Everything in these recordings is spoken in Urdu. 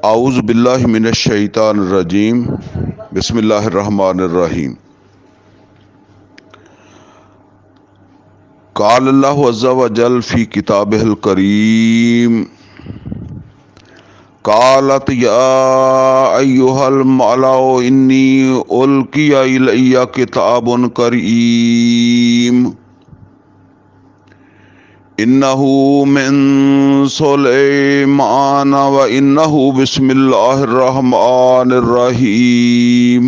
اعوذ باللہ من الشیطان الرجیم بسم اللہ الرحمن الرحیم قال اللہ عز وجل فی کتابہ الکریم قالت یا ایہا الملأ انی القی الی کتاب کریم انہ من سلیمان و انہ بسم اللہ الرحمن الرحیم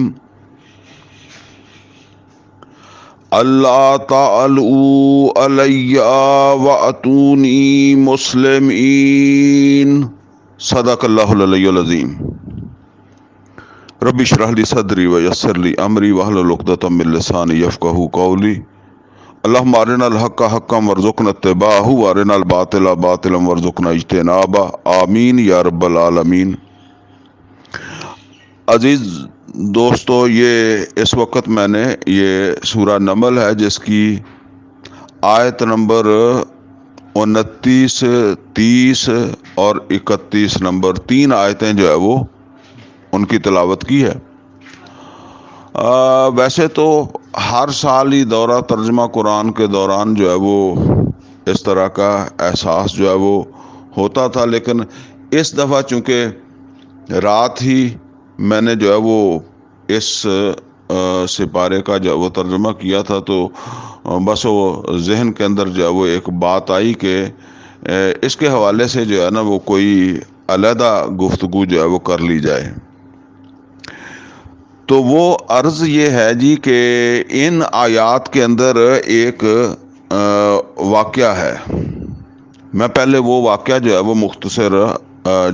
اللہ تعالوا علی واتونی مسلمین صدق اللہ العلی العظیم رب اشرح لی صدری ویسر لی امری واحلل عقدۃ من لسانی یفقہوا قولی اللہم ارنا الحق حقا وارزقنا اتباعہ وارنا الباطل باطلا وارزقنا اجتنابہ آمین یا رب العالمین۔ عزیز دوستو، یہ اس وقت میں نے یہ سورہ نمل ہے جس کی آیت نمبر 29، 30 اور 31 نمبر 3 آیتیں جو ہے وہ ان کی تلاوت کی ہے۔ ویسے تو ہر سال ہی دورہ ترجمہ قرآن کے دوران جو ہے وہ اس طرح کا احساس جو ہے وہ ہوتا تھا، لیکن اس دفعہ چونکہ رات ہی میں نے جو ہے وہ اس سپارے کا جو وہ ترجمہ کیا تھا، تو بس وہ ذہن کے اندر جو ہے وہ ایک بات آئی کہ اس کے حوالے سے جو ہے نا وہ کوئی علیحدہ گفتگو جو ہے وہ کر لی جائے۔ تو وہ عرض یہ ہے جی کہ ان آیات کے اندر ایک واقعہ ہے۔ میں پہلے وہ واقعہ جو ہے وہ مختصر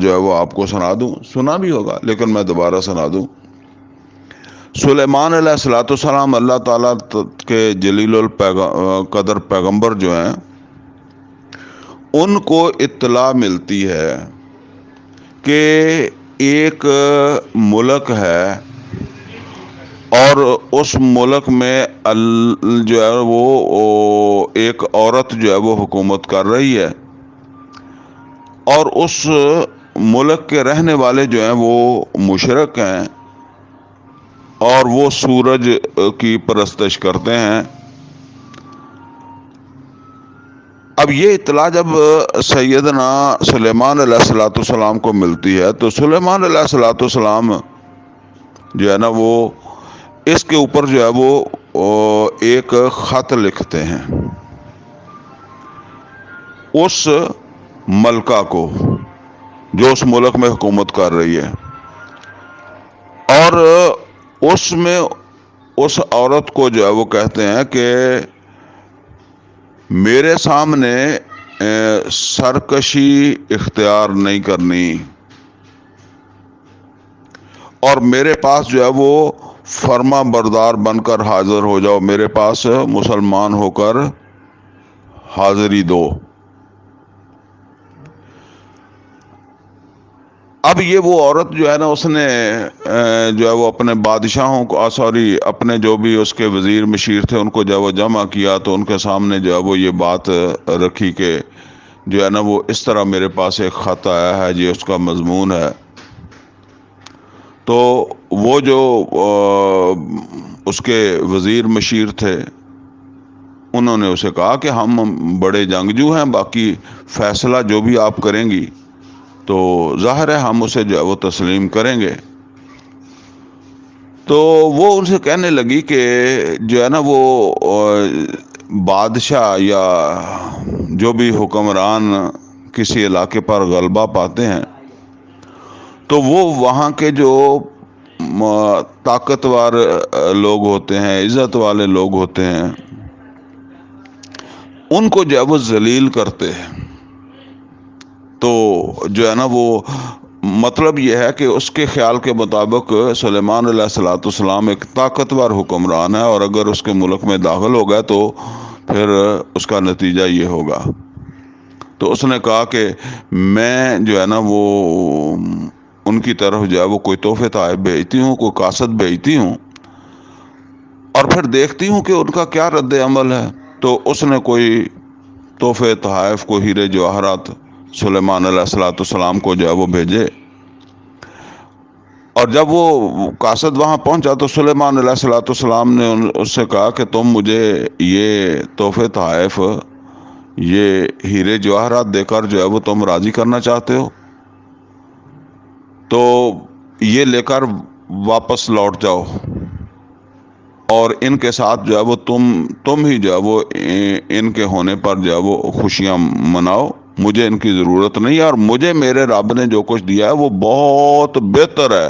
جو ہے وہ آپ کو سنا دوں، سنا بھی ہوگا لیکن میں دوبارہ سنا دوں۔ سلیمان علیہ السلام اللہ تعالیٰ کے جلیل القدر پیغمبر جو ہیں، ان کو اطلاع ملتی ہے کہ ایک ملک ہے اور اس ملک میں جو ہے وہ ایک عورت جو ہے وہ حکومت کر رہی ہے، اور اس ملک کے رہنے والے جو ہیں وہ مشرک ہیں اور وہ سورج کی پرستش کرتے ہیں۔ اب یہ اطلاع جب سیدنا سلیمان علیہ السلام کو ملتی ہے تو سلیمان علیہ السلام جو ہے نا وہ اس کے اوپر جو ہے وہ ایک خط لکھتے ہیں اس ملکہ کو جو اس ملک میں حکومت کر رہی ہے، اور اس میں اس عورت کو جو ہے وہ کہتے ہیں کہ میرے سامنے سرکشی اختیار نہیں کرنی، اور میرے پاس جو ہے وہ فرما بردار بن کر حاضر ہو جاؤ، میرے پاس مسلمان ہو کر حاضری دو۔ اب یہ وہ عورت جو ہے نا اس نے جو ہے وہ اپنے بادشاہوں کو اپنے جو بھی اس کے وزیر مشیر تھے ان کو جو ہے وہ جمع کیا، تو ان کے سامنے جو ہے وہ یہ بات رکھی کہ جو ہے نا وہ اس طرح میرے پاس ایک خط آیا ہے جی، اس کا مضمون ہے۔ تو وہ جو اس کے وزیر مشیر تھے انہوں نے اسے کہا کہ ہم بڑے جنگجو ہیں، باقی فیصلہ جو بھی آپ کریں گی تو ظاہر ہے ہم اسے جو ہے وہ تسلیم کریں گے۔ تو وہ ان سے کہنے لگی کہ جو ہے نا وہ بادشاہ یا جو بھی حکمران کسی علاقے پر غلبہ پاتے ہیں تو وہ وہاں کے جو طاقتور لوگ ہوتے ہیں، عزت والے لوگ ہوتے ہیں، ان کو جو ہے وہ ذلیل کرتے ہیں۔ تو جو ہے نا وہ مطلب یہ ہے کہ اس کے خیال کے مطابق سلیمان علیہ السلام ایک طاقتور حکمران ہے، اور اگر اس کے ملک میں داخل ہو گئے تو پھر اس کا نتیجہ یہ ہوگا۔ تو اس نے کہا کہ میں جو ہے نا وہ ان کی طرف جو ہے وہ کوئی تحفے تحائف بھیجتی ہوں، کوئی قاصد بھیجتی ہوں، اور پھر دیکھتی ہوں کہ ان کا کیا رد عمل ہے۔ تو اس نے کوئی تحفے تحائف کو ہیرے جواہرات سلیمان علیہ السلام کو جو ہے وہ بھیجے، اور جب وہ قاصد وہاں پہنچا تو سلیمان علیہ الصلوۃ والسلام نے اس سے کہا کہ تم مجھے یہ تحفے تحائف، یہ ہیرے جواہرات دے کر جو ہے وہ تم راضی کرنا چاہتے ہو، تو یہ لے کر واپس لوٹ جاؤ اور ان کے ساتھ جو ہے وہ تم ہی جو ہے وہ ان کے ہونے پر جو ہے وہ خوشیاں مناؤ، مجھے ان کی ضرورت نہیں ہے، اور مجھے میرے رب نے جو کچھ دیا ہے وہ بہت بہتر ہے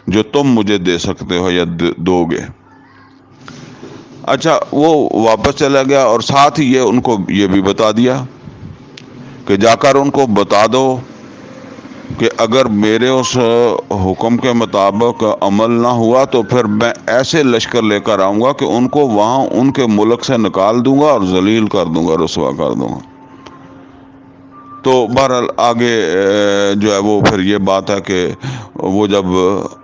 جو تم مجھے دے سکتے ہو یا دو گے۔ اچھا، وہ واپس چلا گیا اور ساتھ ہی یہ ان کو یہ بھی بتا دیا کہ جا کر ان کو بتا دو کہ اگر میرے اس حکم کے مطابق عمل نہ ہوا تو پھر میں ایسے لشکر لے کر آؤں گا کہ ان کو وہاں ان کے ملک سے نکال دوں گا اور ذلیل کر دوں گا، رسوا کر دوں گا۔ تو بہرحال آگے جو ہے وہ پھر یہ بات ہے کہ وہ جب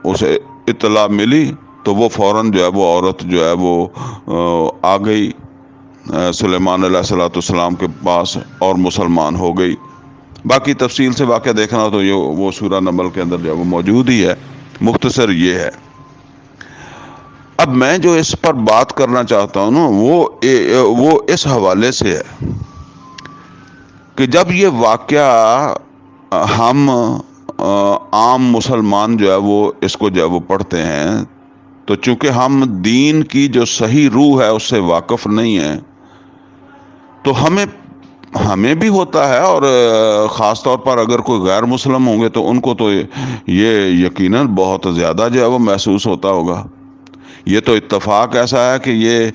اسے اطلاع ملی تو وہ فوراً جو ہے وہ عورت جو ہے وہ آ گئی سلیمان علیہ الصلوۃ والسلام کے پاس اور مسلمان ہو گئی۔ باقی تفصیل سے واقعہ دیکھنا تو یہ وہ سورہ نمل کے اندر جو ہے وہ موجود ہی ہے، مختصر یہ ہے۔ اب میں جو اس پر بات کرنا چاہتا ہوں نا وہ اس حوالے سے ہے کہ جب یہ واقعہ ہم عام مسلمان جو ہے وہ اس کو جو ہے وہ پڑھتے ہیں تو چونکہ ہم دین کی جو صحیح روح ہے اس سے واقف نہیں ہیں تو ہمیں بھی ہوتا ہے، اور خاص طور پر اگر کوئی غیر مسلم ہوں گے تو ان کو تو یہ یقیناً بہت زیادہ جو ہے وہ محسوس ہوتا ہوگا۔ یہ تو اتفاق ایسا ہے کہ یہ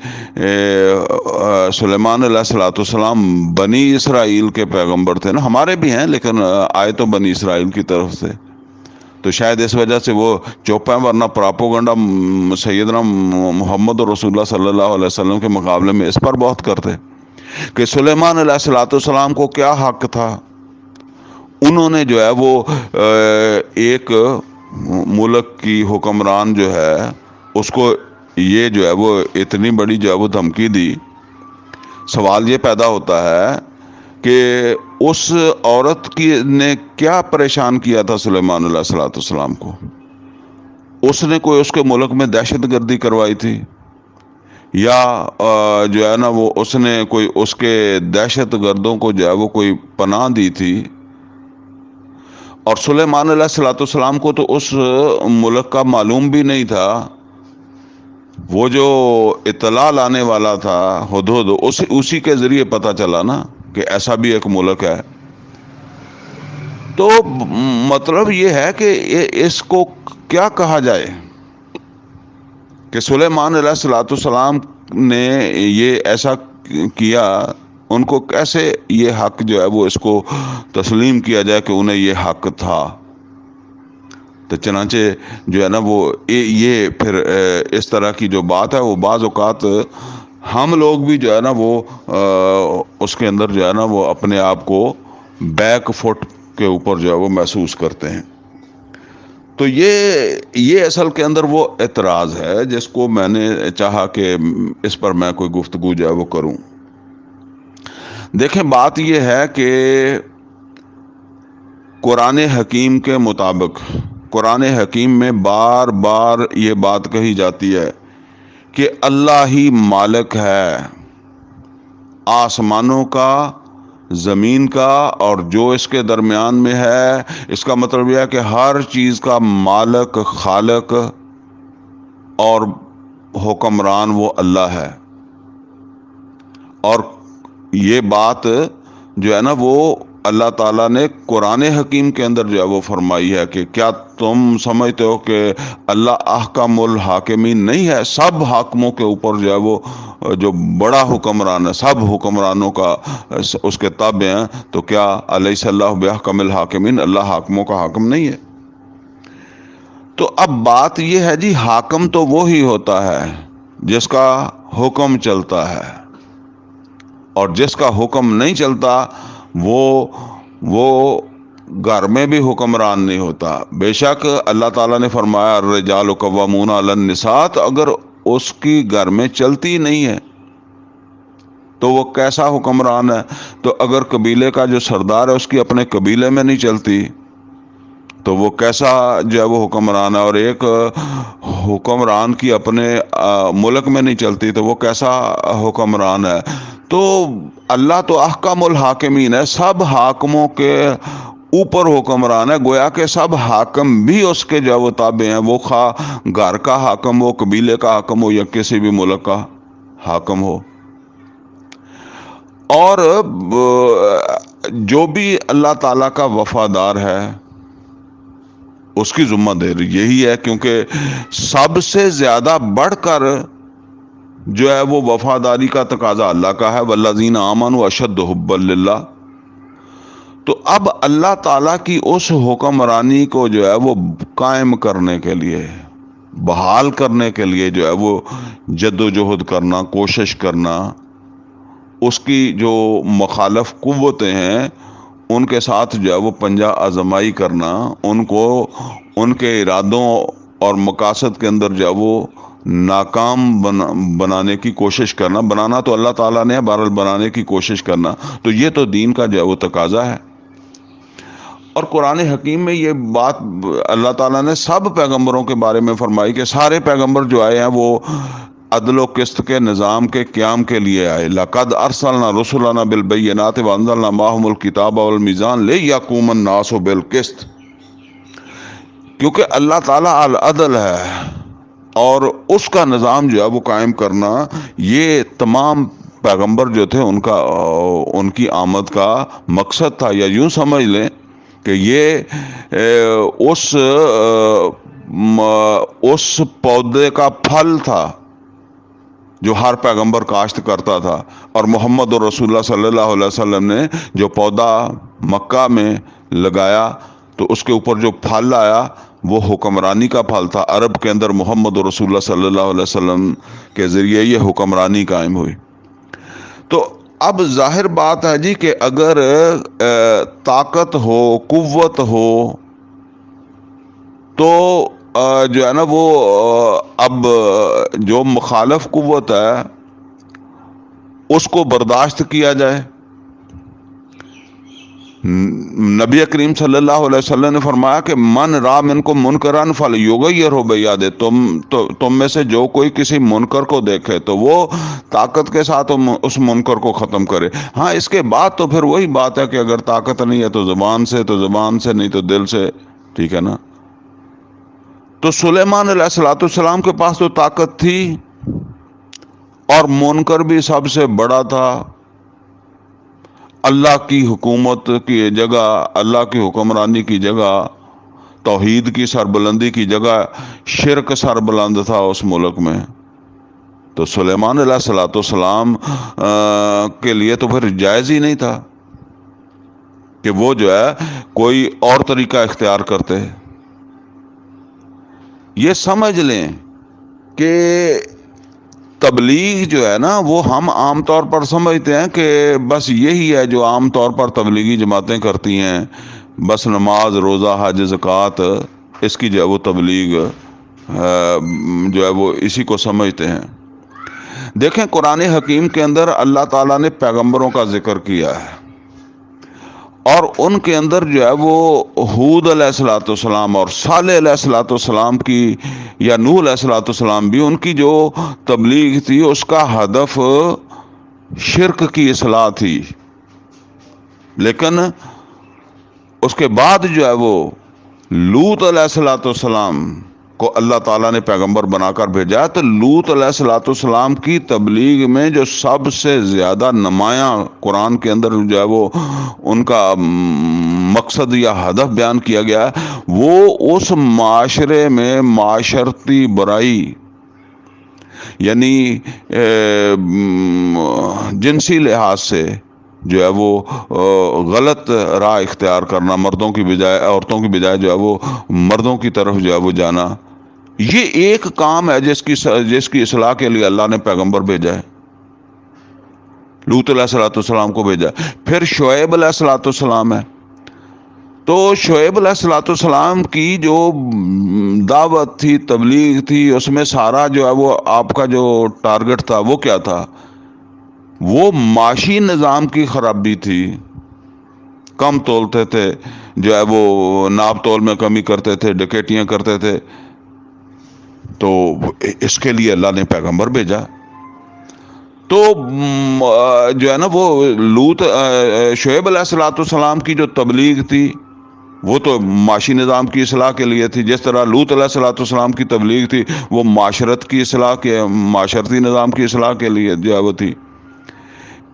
سلیمان علیہ الصلوۃ والسلام بنی اسرائیل کے پیغمبر تھے نا، ہمارے بھی ہیں لیکن آئے تو بنی اسرائیل کی طرف سے، تو شاید اس وجہ سے وہ چوپ ہیں، ورنہ پراپوگنڈا سیدنا محمد رسول اللہ صلی اللہ علیہ وسلم کے مقابلے میں اس پر بہت کرتے کہ سلیمان علیہ الصلوۃ والسلام کو کیا حق تھا، انہوں نے جو ہے وہ ایک ملک کی حکمران جو ہے اس کو یہ جو ہے وہ اتنی بڑی جو ہے وہ دھمکی دی۔ سوال یہ پیدا ہوتا ہے کہ اس عورت کی نے کیا پریشان کیا تھا سلیمان علیہ الصلوۃ والسلام کو؟ اس نے کوئی اس کے ملک میں دہشت گردی کروائی تھی، یا جو ہے نا وہ اس نے کوئی اس کے دہشت گردوں کو جو ہے وہ کوئی پناہ دی تھی؟ اور سلیمان علیہ الصلوۃ والسلام کو تو اس ملک کا معلوم بھی نہیں تھا، وہ جو اطلاع لانے والا تھا ہدہد اسی کے ذریعے پتہ چلا نا کہ ایسا بھی ایک ملک ہے۔ تو مطلب یہ ہے کہ اس کو کیا کہا جائے کہ سلیمان علیہ الصلوۃ والسلام نے یہ ایسا کیا، ان کو کیسے یہ حق جو ہے وہ اس کو تسلیم کیا جائے کہ انہیں یہ حق تھا؟ تو چنانچہ جو ہے نا وہ یہ پھر اس طرح کی جو بات ہے وہ بعض اوقات ہم لوگ بھی جو ہے نا وہ اس کے اندر جو ہے نا وہ اپنے آپ کو بیک فٹ کے اوپر جو ہے وہ محسوس کرتے ہیں۔ تو یہ اصل کے اندر وہ اعتراض ہے جس کو میں نے چاہا کہ اس پر میں کوئی گفتگو جو ہے وہ کروں۔ دیکھیں، بات یہ ہے کہ قرآن حکیم کے مطابق قرآن حکیم میں بار بار یہ بات کہی جاتی ہے کہ اللہ ہی مالک ہے آسمانوں کا، زمین کا اور جو اس کے درمیان میں ہے۔ اس کا مطلب یہ ہے کہ ہر چیز کا مالک، خالق اور حکمران وہ اللہ ہے۔ اور یہ بات جو ہے نا وہ اللہ تعالیٰ نے قرآن حکیم کے اندر جو ہے وہ فرمائی ہے کہ کیا تم سمجھتے ہو کہ اللہ احکم الحاکمین نہیں ہے؟ سب حاکموں کے اوپر جو ہے وہ جو بڑا حکمران ہے، سب حکمرانوں کا اس کے تابع ہیں، تو کیا الیس اللہ باحکم الحاکمین، اللہ حاکموں کا حاکم نہیں ہے؟ تو اب بات یہ ہے جی، حاکم تو وہی ہوتا ہے جس کا حکم چلتا ہے، اور جس کا حکم نہیں چلتا وہ گھر میں بھی حکمران نہیں ہوتا۔ بے شک اللہ تعالیٰ نے فرمایا الرجال قوامون علی النساء، اگر اس کی گھر میں چلتی نہیں ہے تو وہ کیسا حکمران ہے؟ تو اگر قبیلے کا جو سردار ہے اس کی اپنے قبیلے میں نہیں چلتی تو وہ کیسا جو ہے وہ حکمران ہے، اور ایک حکمران کی اپنے ملک میں نہیں چلتی تو وہ کیسا حکمران ہے۔ تو اللہ تو احکم الحاکمین ہے، سب حاکموں کے اوپر حکمران ہے، گویا کہ سب حاکم بھی اس کے جو ہے وہ تابع ہیں، وہ خواہ گھر کا حاکم ہو، قبیلے کا حاکم ہو، یا کسی بھی ملک کا حاکم ہو۔ اور جو بھی اللہ تعالیٰ کا وفادار ہے اس کی ذمہ داری یہی ہے، کیونکہ سب سے زیادہ بڑھ کر جو ہے وہ وفاداری کا تقاضا اللہ کا ہے، والذین آمنوا اشد حبا للہ۔ تو اب اللہ تعالیٰ کی اس حکمرانی کو جو ہے وہ قائم کرنے کے لیے، بحال کرنے کے لیے جو ہے وہ جد و جہد کرنا، کوشش کرنا، اس کی جو مخالف قوتیں ہیں ان کے ساتھ جو ہے وہ پنجہ آزمائی کرنا، ان کو ان کے ارادوں اور مقاصد کے اندر جو ہے وہ ناکام بنانے کی کوشش کرنا۔ بنانا تو اللہ تعالیٰ نے بہرحال بنانے کی کوشش کرنا، تو یہ تو دین کا جو ہے وہ تقاضا ہے۔ اور قرآن حکیم میں یہ بات اللہ تعالیٰ نے سب پیغمبروں کے بارے میں فرمائی کہ سارے پیغمبر جو آئے ہیں وہ عدل و قسط کے نظام کے قیام کے لیے آئے۔ لَقَدْ أَرْسَلْنَا رُسُلَنَا بِالْبَيِّنَاتِ وَأَنزَلْنَا مَعَهُمُ الْكِتَابَ وَالْمِيزَانَ لِيَقُومَ النَّاسُ بِالْقِسْطِ، کیونکہ اللہ تعالیٰ العدل ہے، اور اس کا نظام جو ہے وہ قائم کرنا، یہ تمام پیغمبر جو تھے ان کی آمد کا مقصد تھا۔ یا یوں سمجھ لیں کہ یہ اس پودے کا پھل تھا جو ہر پیغمبر کاشت کرتا تھا، اور محمد رسول اللہ صلی اللہ علیہ وسلم نے جو پودا مکہ میں لگایا تو اس کے اوپر جو پھل آیا وہ حکمرانی کا پھل تھا۔ عرب کے اندر محمد رسول اللہ صلی اللہ علیہ وسلم کے ذریعے یہ حکمرانی قائم ہوئی۔ تو اب ظاہر بات ہے جی کہ اگر طاقت ہو، قوت ہو، تو جو ہے نا وہ اب جو مخالف قوت ہے اس کو برداشت کیا جائے۔ نبی کریم صلی اللہ علیہ وسلم نے فرمایا کہ من را منکم منکرا فلیغیرہ بیدہ، تم میں سے جو کوئی کسی منکر کو دیکھے تو وہ طاقت کے ساتھ اس منکر کو ختم کرے۔ ہاں، اس کے بعد تو پھر وہی بات ہے کہ اگر طاقت نہیں ہے تو زبان سے، تو زبان سے نہیں تو دل سے، ٹھیک ہے نا۔ تو سلیمان علیہ السلام کے پاس تو طاقت تھی، اور منکر بھی سب سے بڑا تھا۔ اللہ کی حکومت کی جگہ، اللہ کی حکمرانی کی جگہ، توحید کی سربلندی کی جگہ شرک سربلند تھا اس ملک میں۔ تو سلیمان علیہ السلام کے لیے تو پھر جائز ہی نہیں تھا کہ وہ جو ہے کوئی اور طریقہ اختیار کرتے۔ یہ سمجھ لیں کہ تبلیغ جو ہے نا وہ ہم عام طور پر سمجھتے ہیں کہ بس یہی ہے جو عام طور پر تبلیغی جماعتیں کرتی ہیں، بس نماز، روزہ، حج، زکوٰۃ، اس کی جو ہے وہ تبلیغ جو ہے وہ اسی کو سمجھتے ہیں۔ دیکھیں قرآن حکیم کے اندر اللہ تعالیٰ نے پیغمبروں کا ذکر کیا ہے، اور ان کے اندر جو ہے وہ ہود علیہ السلام اور صالح علیہ السلام کی، یا نوح علیہ السلام بھی، ان کی جو تبلیغ تھی اس کا ہدف شرک کی اصلاح تھی۔ لیکن اس کے بعد جو ہے وہ لوط علیہ السلام کو اللہ تعالیٰ نے پیغمبر بنا کر بھیجا، تو لوط علیہ السلام کی تبلیغ میں جو سب سے زیادہ نمایاں قرآن کے اندر جو ہے وہ ان کا مقصد یا ہدف بیان کیا گیا ہے، وہ اس معاشرے میں معاشرتی برائی، یعنی جنسی لحاظ سے جو ہے وہ غلط راہ اختیار کرنا، مردوں کی بجائے، عورتوں کی بجائے جو ہے وہ مردوں کی طرف جو ہے وہ جانا، یہ ایک کام ہے جس کی اصلاح کے لیے اللہ نے پیغمبر بھیجا ہے، لوط علیہ السلام کو بھیجا۔ پھر شعیب علیہ السلام ہے، تو شعیب علیہ السلام کی جو دعوت تھی، تبلیغ تھی، اس میں سارا جو ہے وہ آپ کا جو ٹارگٹ تھا وہ کیا تھا؟ وہ معاشی نظام کی خرابی تھی، کم تولتے تھے، جو ہے وہ ناپ تول میں کمی کرتے تھے، ڈکیتیاں کرتے تھے، تو اس کے لیے اللہ نے پیغمبر بھیجا۔ تو جو ہے نا وہ لوط شعیب علیہ الصلوۃ والسلام کی جو تبلیغ تھی وہ تو معاشی نظام کی اصلاح کے لیے تھی، جس طرح لوط علیہ الصلوۃ والسلام کی تبلیغ تھی وہ معاشرت کی اصلاح کے، معاشرتی نظام کی اصلاح کے لیے جو ہے وہ تھی۔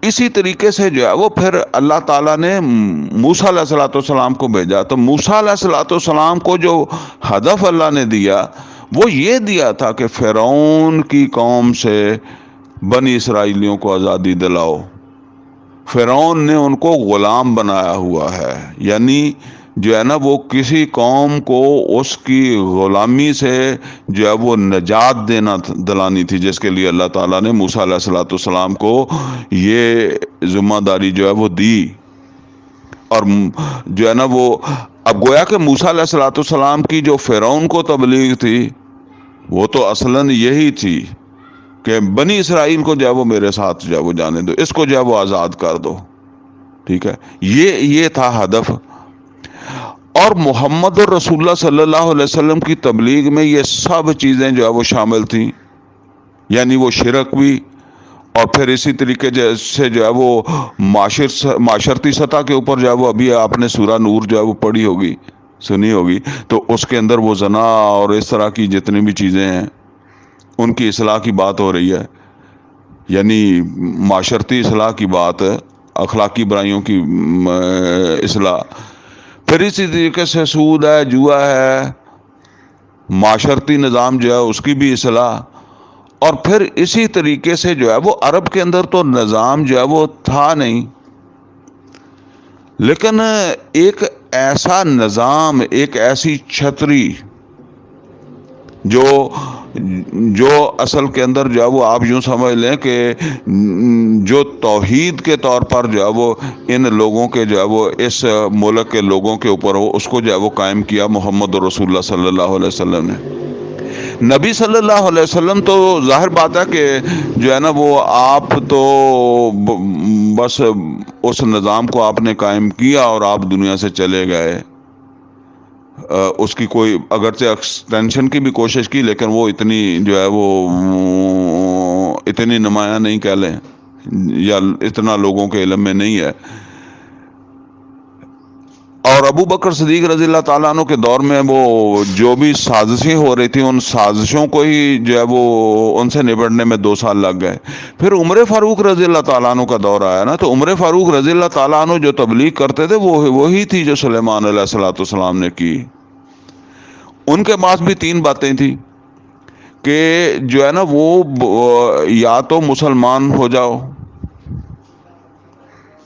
اسی طریقے سے جو ہے وہ پھر اللہ تعالیٰ نے موسیٰ علیہ الصلوۃ والسلام کو بھیجا، تو موسیٰ علیہ الصلوۃ والسلام کو جو ہدف اللہ نے دیا وہ یہ دیا تھا کہ فرعون کی قوم سے بنی اسرائیلیوں کو آزادی دلاؤ۔ فرعون نے ان کو غلام بنایا ہوا ہے، یعنی جو ہے نا وہ کسی قوم کو اس کی غلامی سے جو ہے وہ نجات دلانی تھی، جس کے لیے اللہ تعالیٰ نے موسیٰ علیہ الصلوۃ والسلام کو یہ ذمہ داری جو ہے وہ دی۔ اور جو ہے نا وہ اب گویا کہ موسیٰ علیہ الصلوۃ والسلام کی جو فرعون کو تبلیغ تھی وہ تو اصلاً یہی تھی کہ بنی اسرائیل کو جو ہے وہ میرے ساتھ جو ہے وہ جانے دو، اس کو جو ہے وہ آزاد کر دو، ٹھیک ہے، یہ تھا ہدف۔ اور محمد الرسول اللہ صلی اللہ علیہ وسلم کی تبلیغ میں یہ سب چیزیں جو ہے وہ شامل تھیں، یعنی وہ شرک بھی، اور پھر اسی طریقے سے جو ہے وہ معاشرتی سطح کے اوپر جو ہے وہ ابھی آپ نے سورہ نور جو ہے وہ پڑھی ہوگی، سنی ہوگی، تو اس کے اندر وہ زنا اور اس طرح کی جتنی بھی چیزیں ہیں ان کی اصلاح کی بات ہو رہی ہے، یعنی معاشرتی اصلاح کی بات، اخلاقی برائیوں کی اصلاح۔ پھر اسی طریقے سے سود ہے، جوا ہے، معاشرتی نظام جو ہے اس کی بھی اصلاح۔ اور پھر اسی طریقے سے جو ہے وہ عرب کے اندر تو نظام جو ہے وہ تھا نہیں، لیکن ایک ایسا نظام، ایک ایسی چھتری جو اصل کے اندر جو ہے وہ آپ یوں سمجھ لیں کہ جو توحید کے طور پر جو ہے وہ ان لوگوں کے جو ہے وہ اس ملک کے لوگوں کے اوپر ہو، اس کو جو ہے وہ قائم کیا محمد رسول اللہ صلی اللہ علیہ وسلم نے۔ نبی صلی اللہ علیہ وسلم تو ظاہر بات ہے کہ جو ہے نا وہ آپ تو بس اس نظام کو آپ نے قائم کیا اور آپ دنیا سے چلے گئے، اس کی کوئی اگرچہ ایکسٹینشن کی بھی کوشش کی، لیکن وہ اتنی جو ہے وہ اتنی نمایاں نہیں کہہ لیں، یا اتنا لوگوں کے علم میں نہیں ہے۔ اور ابو بکر صدیق رضی اللہ تعالیٰ عنہ کے دور میں وہ جو بھی سازشیں ہو رہی تھیں ان سازشوں کو ہی جو ہے وہ ان سے نبٹنے میں 2 سال لگ گئے۔ پھر عمر فاروق رضی اللہ تعالیٰ عنہ کا دور آیا نا، تو عمر فاروق رضی اللہ تعالیٰ عنہ جو تبلیغ کرتے تھے وہی تھی جو سلیمان علیہ الصلوۃ والسلام نے کی۔ ان کے پاس بھی 3 باتیں تھیں کہ جو ہے نا وہ یا تو مسلمان ہو جاؤ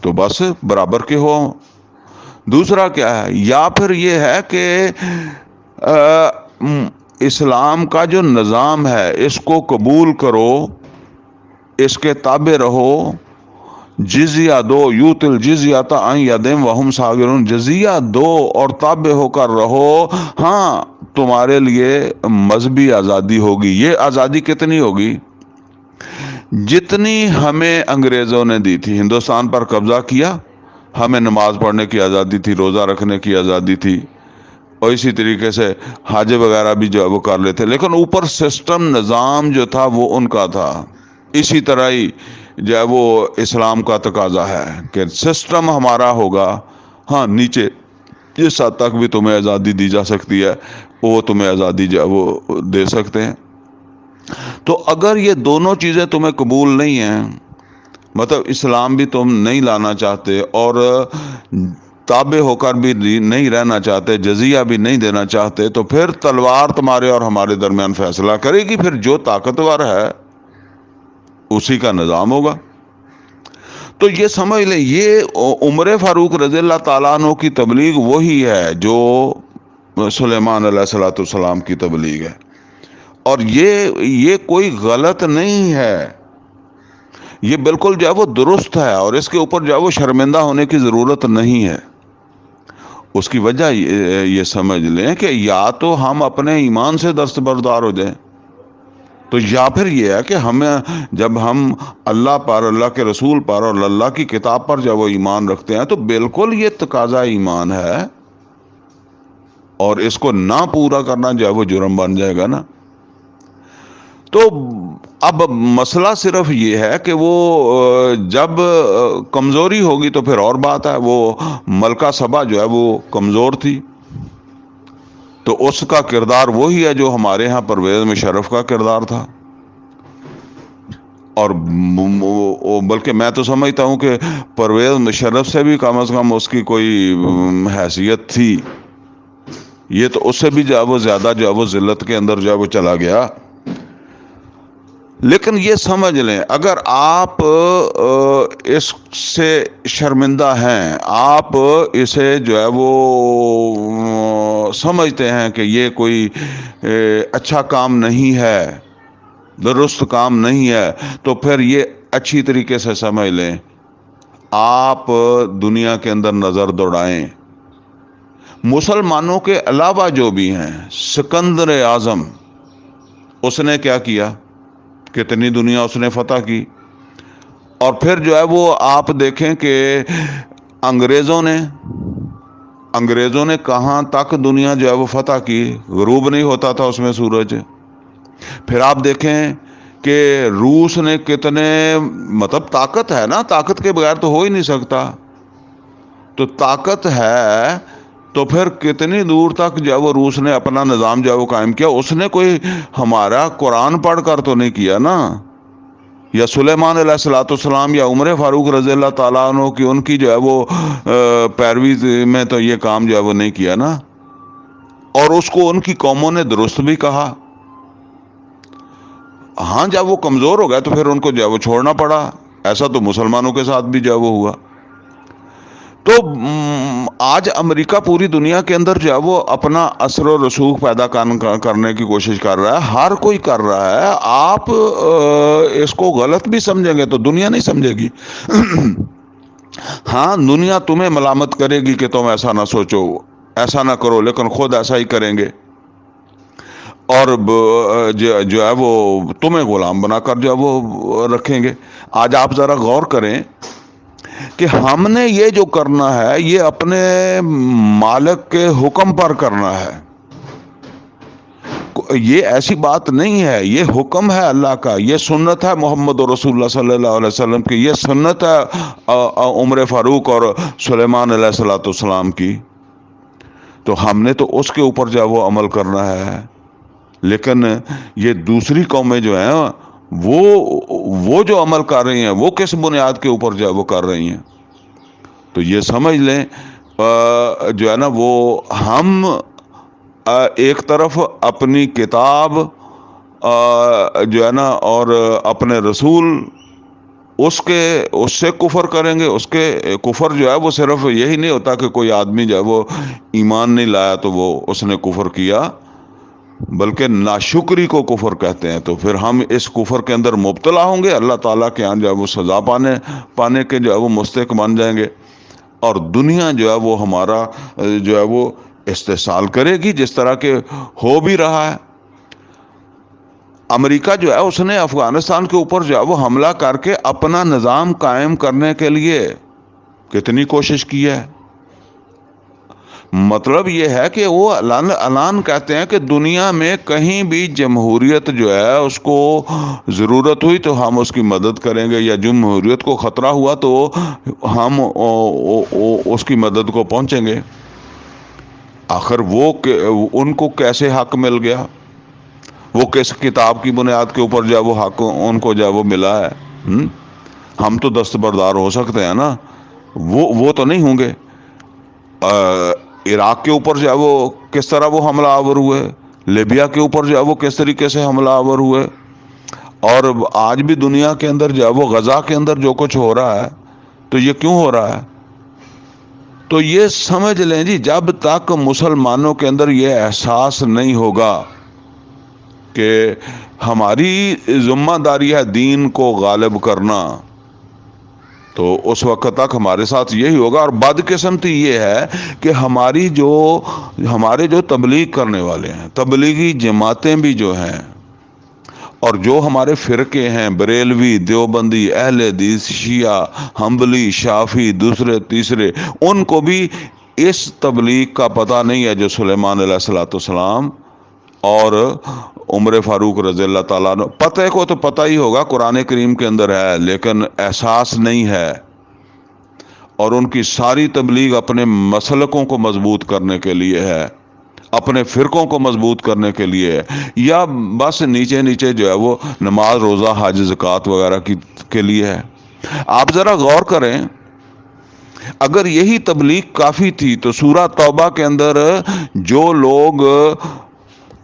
تو بس برابر کے ہو، دوسرا کیا ہے، یا پھر یہ ہے کہ اسلام کا جو نظام ہے اس کو قبول کرو، اس کے تابع رہو، جزیہ دو، یوت الجزیۃ عن ید وہم صاغرون، جزیہ دو اور تابع ہو کر رہو، ہاں تمہارے لیے مذہبی آزادی ہوگی۔ یہ آزادی کتنی ہوگی؟ جتنی ہمیں انگریزوں نے دی تھی، ہندوستان پر قبضہ کیا، ہمیں نماز پڑھنے کی آزادی تھی، روزہ رکھنے کی آزادی تھی، اور اسی طریقے سے حج وغیرہ بھی جو ہے وہ کر لیتے، لیکن اوپر سسٹم نظام جو تھا وہ ان کا تھا۔ اسی طرح ہی جو ہے وہ اسلام کا تقاضا ہے کہ سسٹم ہمارا ہوگا، ہاں نیچے جس حد تک بھی تمہیں آزادی دی جا سکتی ہے وہ تمہیں آزادی جو ہے وہ دے سکتے ہیں۔ تو اگر یہ دونوں چیزیں تمہیں قبول نہیں ہیں، مطلب اسلام بھی تم نہیں لانا چاہتے اور تابع ہو کر بھی نہیں رہنا چاہتے، جزیہ بھی نہیں دینا چاہتے، تو پھر تلوار تمہارے اور ہمارے درمیان فیصلہ کرے گی، پھر جو طاقتور ہے اسی کا نظام ہوگا۔ تو یہ سمجھ لیں، یہ عمر فاروق رضی اللہ تعالیٰ عنہ کی تبلیغ وہی ہے جو سلیمان علیہ الصلوۃ والسلام کی تبلیغ ہے، اور یہ کوئی غلط نہیں ہے، یہ بالکل جو ہے وہ درست ہے، اور اس کے اوپر جو ہے وہ شرمندہ ہونے کی ضرورت نہیں ہے۔ اس کی وجہ یہ سمجھ لیں کہ یا تو ہم اپنے ایمان سے دستبردار ہو جائیں، تو یا پھر یہ ہے کہ ہمیں جب ہم اللہ پر، اللہ کے رسول پر اور اللہ کی کتاب پر جب وہ ایمان رکھتے ہیں تو بالکل یہ تقاضا ایمان ہے، اور اس کو نہ پورا کرنا جو ہے وہ جرم بن جائے گا نا۔ تو اب مسئلہ صرف یہ ہے کہ وہ جب کمزوری ہوگی تو پھر اور بات ہے۔ وہ ملکہ سبا جو ہے وہ کمزور تھی، تو اس کا کردار وہی ہے جو ہمارے ہاں پرویز مشرف کا کردار تھا، اور بلکہ میں تو سمجھتا ہوں کہ پرویز مشرف سے بھی کم از کم اس کی کوئی حیثیت تھی، یہ تو اس سے بھی جو ہے وہ زیادہ جو ہے وہ ذلت کے اندر جو ہے وہ چلا گیا۔ لیکن یہ سمجھ لیں، اگر آپ اس سے شرمندہ ہیں، آپ اسے جو ہے وہ سمجھتے ہیں کہ یہ کوئی اچھا کام نہیں ہے، درست کام نہیں ہے، تو پھر یہ اچھی طریقے سے سمجھ لیں، آپ دنیا کے اندر نظر دوڑائیں، مسلمانوں کے علاوہ جو بھی ہیں، سکندر اعظم اس نے کیا کیا، کتنی دنیا اس نے فتح کی، اور پھر جو ہے وہ آپ دیکھیں کہ انگریزوں نے کہاں تک دنیا جو ہے وہ فتح کی، غروب نہیں ہوتا تھا اس میں سورج۔ پھر آپ دیکھیں کہ روس نے کتنے، مطلب طاقت ہے نا، طاقت کے بغیر تو ہو ہی نہیں سکتا، تو طاقت ہے تو پھر کتنی دور تک جو ہے وہ روس نے اپنا نظام جو ہے وہ قائم کیا۔ اس نے کوئی ہمارا قرآن پڑھ کر تو نہیں کیا نا، یا سلیمان علیہ الصلوۃ والسلام یا عمر فاروق رضی اللہ تعالیٰ عنہ کی ان کی جو ہے وہ پیروی میں تو یہ کام جو ہے وہ نہیں کیا نا، اور اس کو ان کی قوموں نے درست بھی کہا۔ ہاں جب وہ کمزور ہو گئے تو پھر ان کو جو ہے وہ چھوڑنا پڑا، ایسا تو مسلمانوں کے ساتھ بھی جو ہے وہ ہوا۔ تو آج امریکہ پوری دنیا کے اندر جو ہے وہ اپنا اثر و رسوخ پیدا کرنے کی کوشش کر رہا ہے، ہر کوئی کر رہا ہے۔ آپ اس کو غلط بھی سمجھیں گے تو دنیا نہیں سمجھے گی۔ ہاں دنیا تمہیں ملامت کرے گی کہ تم ایسا نہ سوچو، ایسا نہ کرو، لیکن خود ایسا ہی کریں گے، اور جو ہے وہ تمہیں غلام بنا کر جو ہے وہ رکھیں گے۔ آج آپ ذرا غور کریں کہ ہم نے یہ جو کرنا ہے یہ اپنے مالک کے حکم پر کرنا ہے، یہ ایسی بات نہیں ہے، یہ حکم ہے اللہ کا، یہ سنت ہے محمد رسول اللہ صلی اللہ علیہ وسلم کی، یہ سنت ہے عمر فاروق اور سلیمان علیہ الصلوۃ والسلام کی، تو ہم نے تو اس کے اوپر جو ہے وہ عمل کرنا ہے۔ لیکن یہ دوسری قومیں جو ہیں وہ جو عمل کر رہی ہیں وہ کس بنیاد کے اوپر جو ہے وہ کر رہی ہیں؟ تو یہ سمجھ لیں جو ہے نا وہ ہم ایک طرف اپنی کتاب جو ہے نا اور اپنے رسول اس سے کفر کریں گے۔ اس کے کفر جو ہے وہ صرف یہی نہیں ہوتا کہ کوئی آدمی جو ہے وہ ایمان نہیں لایا تو وہ اس نے کفر کیا، بلکہ ناشکری کو کفر کہتے ہیں۔ تو پھر ہم اس کفر کے اندر مبتلا ہوں گے، اللہ تعالیٰ کے یہاں جو ہے وہ سزا پانے کے جو ہے وہ مستحق بن جائیں گے، اور دنیا جو ہے وہ ہمارا جو ہے وہ استحصال کرے گی، جس طرح کے ہو بھی رہا ہے۔ امریکہ جو ہے اس نے افغانستان کے اوپر جو ہے وہ حملہ کر کے اپنا نظام قائم کرنے کے لیے کتنی کوشش کی ہے۔ مطلب یہ ہے کہ وہ اعلان کہتے ہیں کہ دنیا میں کہیں بھی جمہوریت جو ہے اس کو ضرورت ہوئی تو ہم اس کی مدد کریں گے، یا جمہوریت کو خطرہ ہوا تو ہم اس کی مدد کو پہنچیں گے۔ آخر وہ ان کو کیسے حق مل گیا؟ وہ کس کتاب کی بنیاد کے اوپر جو ہے وہ حق ان کو جو ہے وہ ملا ہے؟ ہم تو دستبردار ہو سکتے ہیں نا، وہ تو نہیں ہوں گے۔ عراق کے اوپر جو ہے وہ کس طرح وہ حملہ آور ہوئے، لیبیا کے اوپر جو ہے وہ کس طریقے سے حملہ آور ہوئے، اور آج بھی دنیا کے اندر جو ہے وہ غزہ کے اندر جو کچھ ہو رہا ہے تو یہ کیوں ہو رہا ہے؟ تو یہ سمجھ لیں جی، جب تک مسلمانوں کے اندر یہ احساس نہیں ہوگا کہ ہماری ذمہ داری ہے دین کو غالب کرنا، تو اس وقت تک ہمارے ساتھ یہی ہوگا۔ اور بدقسمتی یہ ہے کہ ہمارے جو تبلیغ کرنے والے ہیں، تبلیغی جماعتیں بھی جو ہیں، اور جو ہمارے فرقے ہیں، بریلوی، دیوبندی، اہل حدیث، شیعہ، حنبلی، شافعی، دوسرے تیسرے، ان کو بھی اس تبلیغ کا پتہ نہیں ہے جو سلیمان علیہ الصلوۃ والسلام اور عمر فاروق رضی اللہ تعالیٰ عنہ، پتہ کو تو پتہ ہی ہوگا، قرآن کریم کے اندر ہے، لیکن احساس نہیں ہے۔ اور ان کی ساری تبلیغ اپنے مسلکوں کو مضبوط کرنے کے لیے ہے، اپنے فرقوں کو مضبوط کرنے کے لیے ہے، یا بس نیچے نیچے جو ہے وہ نماز، روزہ، حج، زکوٰۃ وغیرہ کے لیے ہے۔ آپ ذرا غور کریں، اگر یہی تبلیغ کافی تھی تو سورہ توبہ کے اندر جو لوگ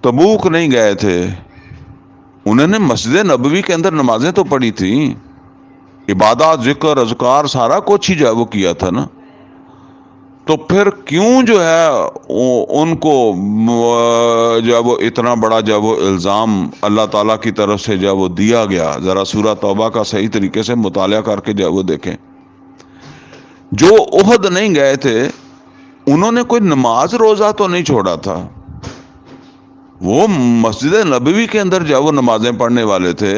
تبوک نہیں گئے تھے انہوں نے مسجد نبوی کے اندر نمازیں تو پڑھی تھیں، عبادات، ذکر، اذکار، سارا کچھ ہی جو ہے وہ کیا تھا نا۔ تو پھر کیوں جو ہے ان کو جو ہے وہ اتنا بڑا جو ہے وہ الزام اللہ تعالیٰ کی طرف سے جو ہے وہ دیا گیا؟ ذرا سورہ توبہ کا صحیح طریقے سے مطالعہ کر کے جو ہے وہ دیکھیں۔ جو احد نہیں گئے تھے انہوں نے کوئی نماز روزہ تو نہیں چھوڑا تھا، وہ مسجد نبوی کے اندر جو ہے وہ نمازیں پڑھنے والے تھے۔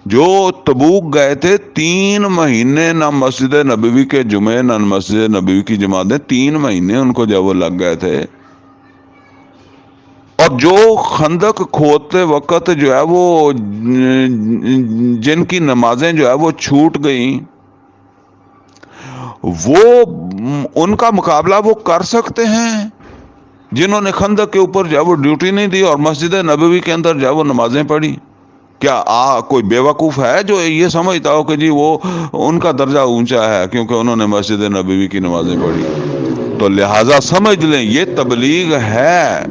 جو تبوک گئے تھے 3 مہینے نہ مسجد نبوی کے جمعے نہ مسجد نبوی کی جماعتیں، 3 مہینے ان کو جو وہ لگ گئے تھے۔ اور جو خندق کھودتے وقت جو ہے وہ جن کی نمازیں جو ہے وہ چھوٹ گئیں، وہ ان کا مقابلہ وہ کر سکتے ہیں جنہوں نے خندق کے اوپر جو ہے وہ ڈیوٹی نہیں دی اور مسجد نبوی کے اندر جو ہے وہ نمازیں پڑھی؟ کیا کوئی بیوقوف ہے جو یہ سمجھتا ہو کہ جی وہ ان کا درجہ اونچا ہے کیونکہ انہوں نے مسجد نبوی کی نمازیں پڑھی؟ تو لہٰذا سمجھ لیں یہ تبلیغ ہے،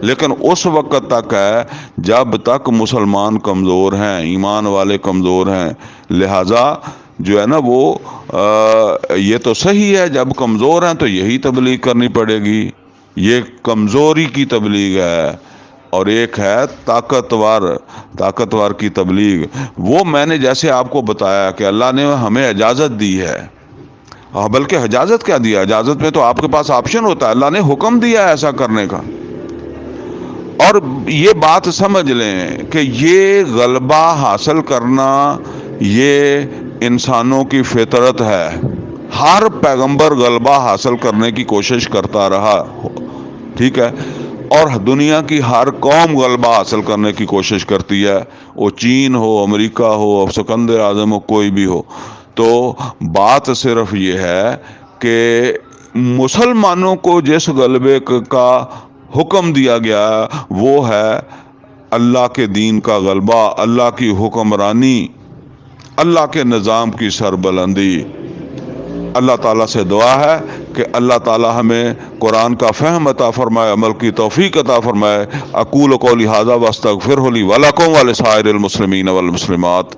لیکن اس وقت تک ہے جب تک مسلمان کمزور ہیں، ایمان والے کمزور ہیں۔ لہٰذا جو ہے نا وہ یہ تو صحیح ہے، جب کمزور ہیں تو یہی تبلیغ کرنی پڑے گی، یہ کمزوری کی تبلیغ ہے۔ اور ایک ہے طاقتور کی تبلیغ، وہ میں نے جیسے آپ کو بتایا کہ اللہ نے ہمیں اجازت دی ہے، بلکہ اجازت کیا دیا، اجازت میں تو آپ کے پاس آپشن ہوتا ہے، اللہ نے حکم دیا ہے ایسا کرنے کا۔ اور یہ بات سمجھ لیں کہ یہ غلبہ حاصل کرنا یہ انسانوں کی فطرت ہے، ہر پیغمبر غلبہ حاصل کرنے کی کوشش کرتا رہا، ٹھیک ہے، اور دنیا کی ہر قوم غلبہ حاصل کرنے کی کوشش کرتی ہے، وہ چین ہو، امریکہ ہو، سکندر اعظم ہو، کوئی بھی ہو۔ تو بات صرف یہ ہے کہ مسلمانوں کو جس غلبے کا حکم دیا گیا وہ ہے اللہ کے دین کا غلبہ، اللہ کی حکمرانی، اللہ کے نظام کی سربلندی۔ اللہ تعالیٰ سے دعا ہے کہ اللہ تعالیٰ ہمیں قرآن کا فہم عطا فرمائے، عمل کی توفیق عطا فرمائے۔ اقول قولی ھذا واستغفرہ لی ولکم ولسائر المسلمین والمسلمات۔